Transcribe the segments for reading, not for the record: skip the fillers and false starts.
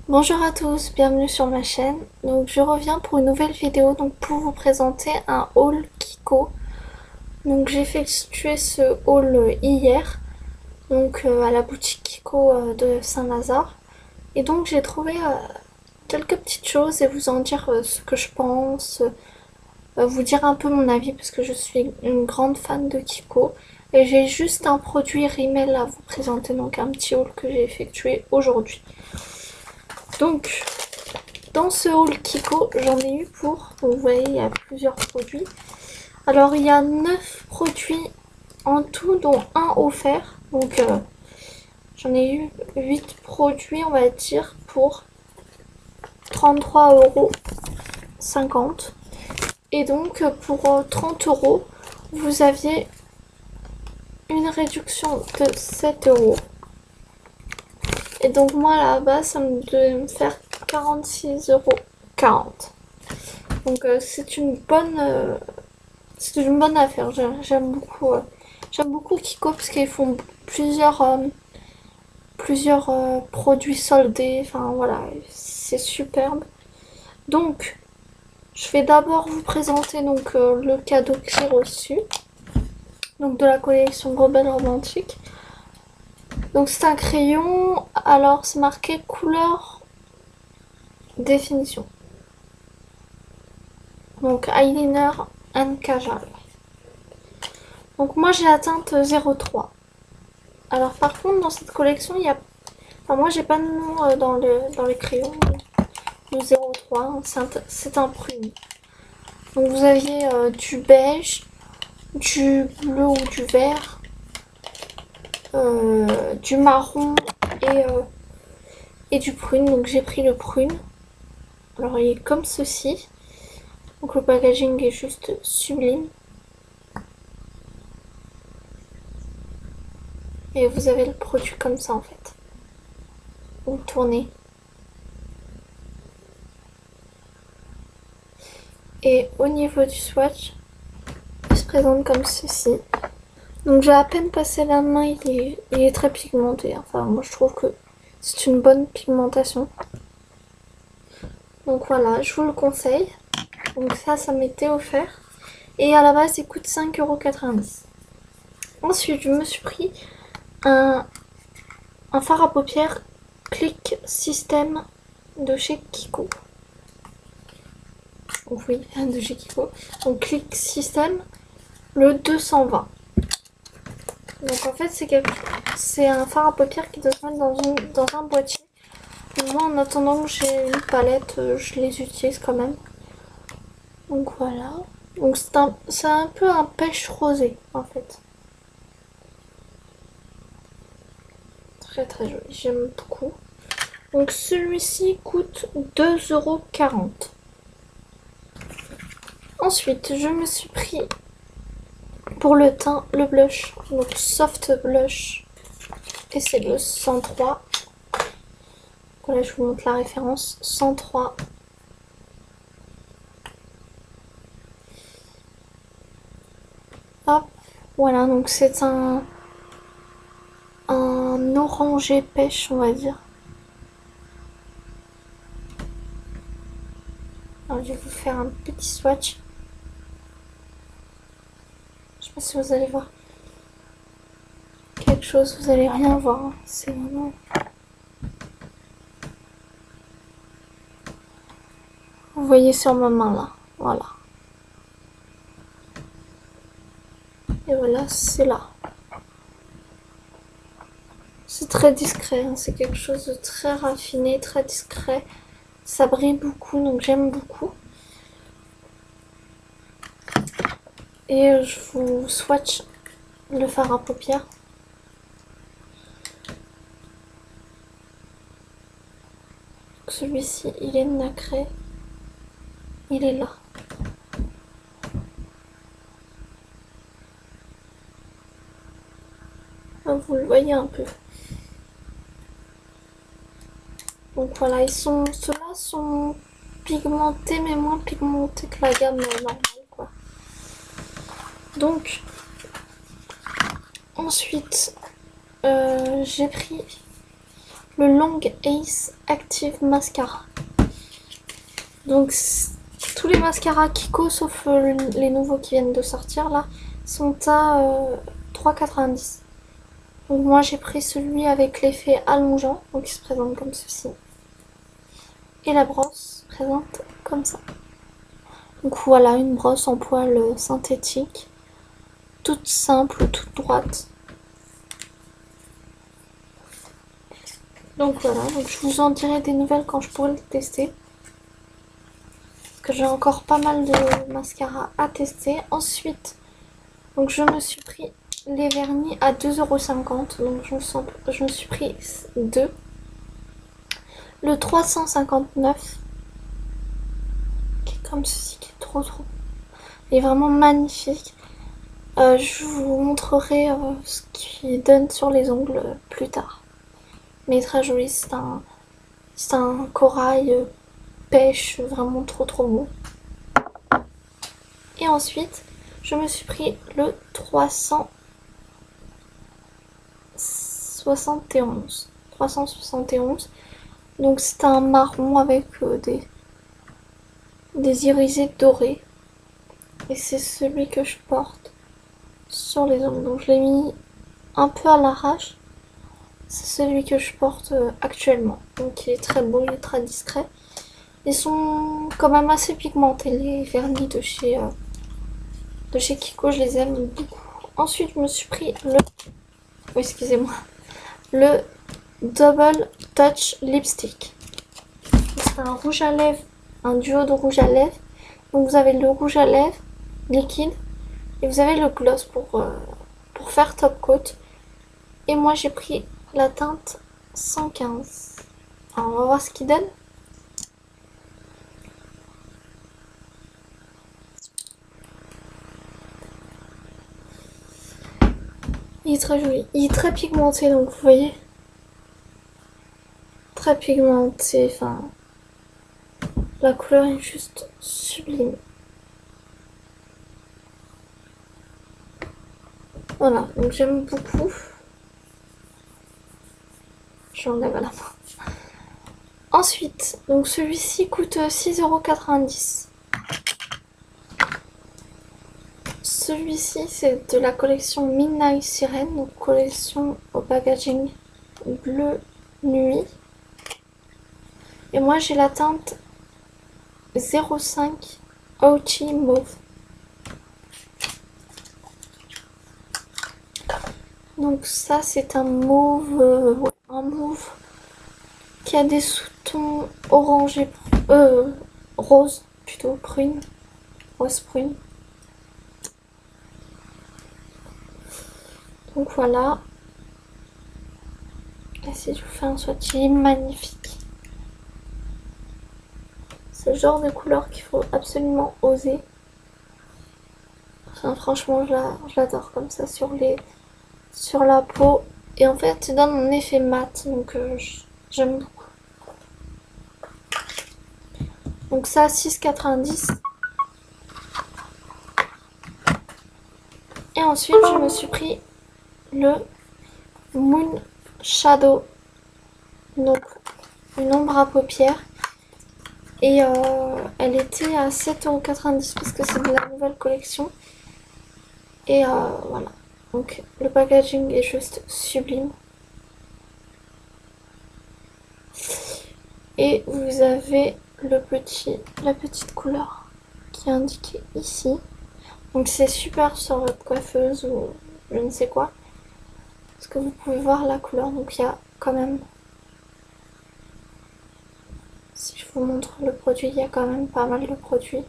Bonjour à tous, bienvenue sur ma chaîne. Donc je reviens pour une nouvelle vidéo pour vous présenter un haul Kiko. Donc j'ai effectué ce haul hier à la boutique Kiko de Saint-Lazare. Et donc j'ai trouvé quelques petites choses et vous en dire ce que je pense, vous dire un peu mon avis parce que je suis une grande fan de Kiko. Et j'ai juste un produit Rimmel à vous présenter, donc un petit haul que j'ai effectué aujourd'hui. Donc dans ce haul Kiko, j'en ai eu vous voyez, il y a plusieurs produits. Alors, il y a 9 produits en tout, dont un offert. J'en ai eu 8 produits, on va dire, pour 33,50 €. Et donc, pour 30 €, vous aviez une réduction de 7 €. Et donc, moi, à la base, ça me devait me faire 46,40 €. Donc, c'est une bonne affaire. J'aime beaucoup Kiko parce qu'ils font plusieurs produits soldés. Enfin voilà, c'est superbe. Donc, je vais d'abord vous présenter le cadeau que j'ai reçu. Donc de la collection Rebelle Romantique. Donc c'est un crayon. Alors c'est marqué couleur définition. Donc eyeliner and casual. Donc moi j'ai la teinte 03. Alors par contre dans cette collection il y a... Enfin moi j'ai pas de nom dans les crayons. Le 03, c'est un prune. Donc vous aviez du beige, du bleu ou du vert, du marron et du prune. Donc j'ai pris le prune. Alors il est comme ceci. Donc le packaging est juste sublime. Et vous avez le produit comme ça en fait. Vous tournez. Et au niveau du swatch, il se présente comme ceci. Donc j'ai à peine passé la main, il est très pigmenté. Enfin moi je trouve que c'est une bonne pigmentation. Donc voilà, je vous le conseille. Donc ça m'était offert. Et à la base il coûte 5,90 €. Ensuite je me suis pris un fard à paupières Click System de chez Kiko. Donc oui, de chez Kiko. Donc Click System, le 220. Donc en fait c'est un fard à paupières qui doit se mettre dans un boîtier. Et moi en attendant que j'ai une palette, je les utilise quand même. Donc voilà. Donc c'est un peu un pêche rosé en fait. Très très joli, j'aime beaucoup. Donc celui-ci coûte 2,40 €. Ensuite je me suis pris pour le teint le blush, donc soft blush. Et c'est le 103. Voilà, je vous montre la référence. 103. Hop, voilà, donc c'est un orangé pêche, on va dire. Alors, je vais vous faire un petit swatch. Je sais pas si vous allez voir quelque chose, vous allez rien voir. Hein. C'est vraiment... Vous voyez sur ma main là, voilà. Et voilà, c'est là. C'est très discret, hein. C'est quelque chose de très raffiné, très discret. Ça brille beaucoup, donc j'aime beaucoup. Et je vous swatch le fard à paupières. Celui-ci, il est nacré. Il est là. Vous le voyez un peu. Donc voilà, ceux-là sont pigmentés, mais moins pigmentés que la gamme normale, quoi. Donc, ensuite, j'ai pris le Long Ace Active Mascara. Donc tous les mascaras Kiko, sauf les nouveaux qui viennent de sortir là, sont à 3,90. Donc moi j'ai pris celui avec l'effet allongeant, donc il se présente comme ceci. Et la brosse se présente comme ça. Donc voilà, une brosse en poil synthétique, toute simple, toute droite. Donc voilà, donc je vous en dirai des nouvelles quand je pourrai le tester. Parce que j'ai encore pas mal de mascaras à tester. Ensuite, donc je me suis pris les vernis à 2,50 €. Donc je me suis pris deux. Le 359, qui est comme ceci, qui est trop. Il est vraiment magnifique. Je vous montrerai ce qu'il donne sur les ongles plus tard. Mais très joli, c'est un corail pêche, vraiment trop beau. Et ensuite, je me suis pris le 371. Donc c'est un marron avec des irisés dorés. Et c'est celui que je porte sur les ongles. Donc je l'ai mis un peu à l'arrache. C'est celui que je porte actuellement. Donc il est très beau, il est très discret. Ils sont quand même assez pigmentés, les vernis de chez Kiko, je les aime beaucoup. Ensuite, je me suis pris le Double Touch Lipstick. C'est un rouge à lèvres, un duo de rouge à lèvres. Donc vous avez le rouge à lèvres liquide et vous avez le gloss pour faire top coat. Et moi j'ai pris la teinte 115. Alors on va voir ce qu'il donne. Il est très joli, il est très pigmenté, donc vous voyez, très pigmenté, enfin la couleur est juste sublime. Voilà, donc j'aime beaucoup. J'enlève à la main. Ensuite, donc celui-ci coûte 6,90 €. Celui-ci c'est de la collection Midnight Siren, donc collection au packaging bleu nuit. Et moi j'ai la teinte 05 Ouchi Mauve. Donc ça c'est un mauve, qui a des sous-tons orangés, rose plutôt, prune, rose prune. Donc voilà. Et si je vous fais un swatch, il est magnifique. C'est le genre de couleur qu'il faut absolument oser. Enfin, franchement, je l'adore comme ça sur la peau. Et en fait, il donne un effet mat, donc j'aime beaucoup. Donc ça, 6,90 €. Et ensuite, je me suis pris le Moon Shadow, donc une ombre à paupières. Et elle était à 7,90 € parce que c'est de la nouvelle collection. Et voilà. Donc le packaging est juste sublime. Et vous avez la petite couleur qui est indiquée ici. Donc c'est super sur votre coiffeuse ou je ne sais quoi. Parce que vous pouvez voir la couleur. Donc il y a quand même... Si je vous montre le produit, il y a quand même pas mal de produits.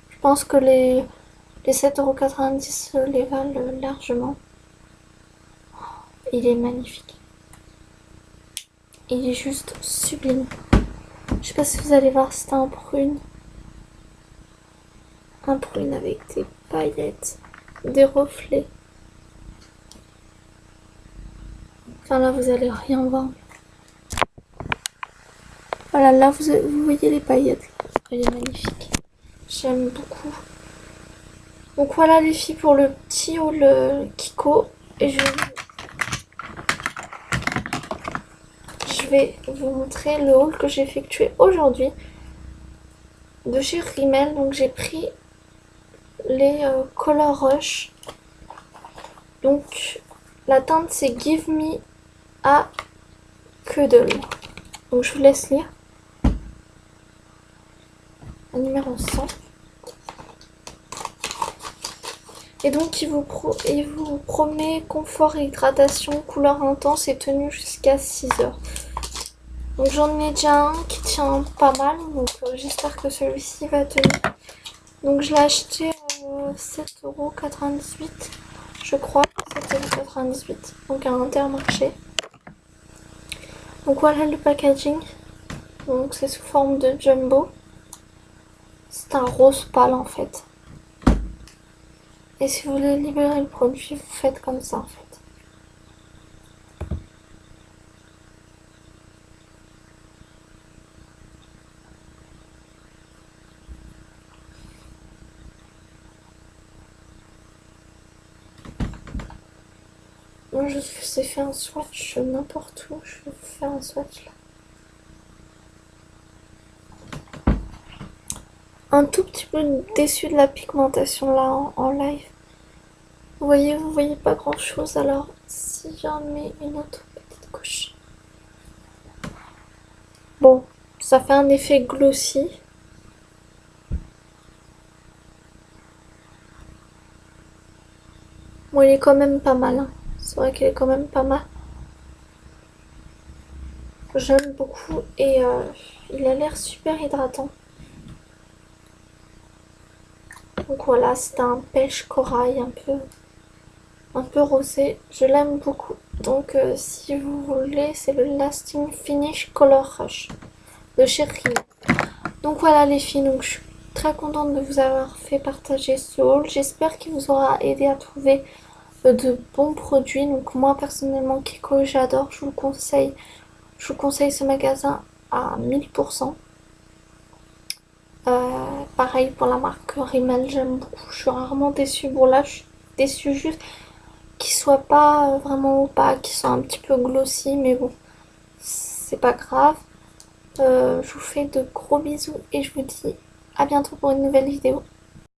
Je pense que les 7,90 € les valent largement. Il est magnifique. Il est juste sublime. Je sais pas si vous allez voir, c'est un prune. Un prune avec des paillettes, des reflets. Enfin là, vous allez rien voir. Voilà, là, vous voyez les paillettes. Il est magnifique. J'aime beaucoup. Donc voilà les filles pour le petit haul Kiko. Et je vais vous montrer le haul que j'ai effectué aujourd'hui de chez Rimmel. Donc j'ai pris les Color Rush. Donc la teinte c'est Give Me a Cuddle. Donc je vous laisse lire. Un numéro 100. Et donc il vous promet confort et hydratation, couleur intense et tenue jusqu'à 6 heures. Donc j'en ai déjà un qui tient pas mal, donc j'espère que celui-ci va tenir. Donc je l'ai acheté à 7,98 €, je crois, 7,98 €, donc à Intermarché. Donc voilà le packaging, donc c'est sous forme de jumbo. C'est un rose pâle en fait. Et si vous voulez libérer le produit, vous faites comme ça en fait. Moi je vous ai fait un swatch n'importe où, je vais vous faire un swatch là. Un tout petit peu déçue de la pigmentation là en live. Vous voyez pas grand chose, alors si j'en mets une autre petite couche. Bon, ça fait un effet glossy. Bon, il est quand même pas mal, hein. C'est vrai qu'il est quand même pas mal. J'aime beaucoup et il a l'air super hydratant. Donc voilà, c'est un pêche corail un peu rosé. Je l'aime beaucoup. Donc si vous voulez, c'est le Lasting Finish Color Rush de chez Rimmel. Donc voilà les filles, donc je suis très contente de vous avoir fait partager ce haul. J'espère qu'il vous aura aidé à trouver de bons produits. Donc moi personnellement, Kiko, j'adore, je vous conseille ce magasin à 1000%. Pareil pour la marque Rimmel, j'aime beaucoup. Je suis rarement déçue. Bon là, je suis déçue juste qu'ils soient pas vraiment opaques, qu'ils soient un petit peu glossy, mais bon, c'est pas grave. Je vous fais de gros bisous et je vous dis à bientôt pour une nouvelle vidéo.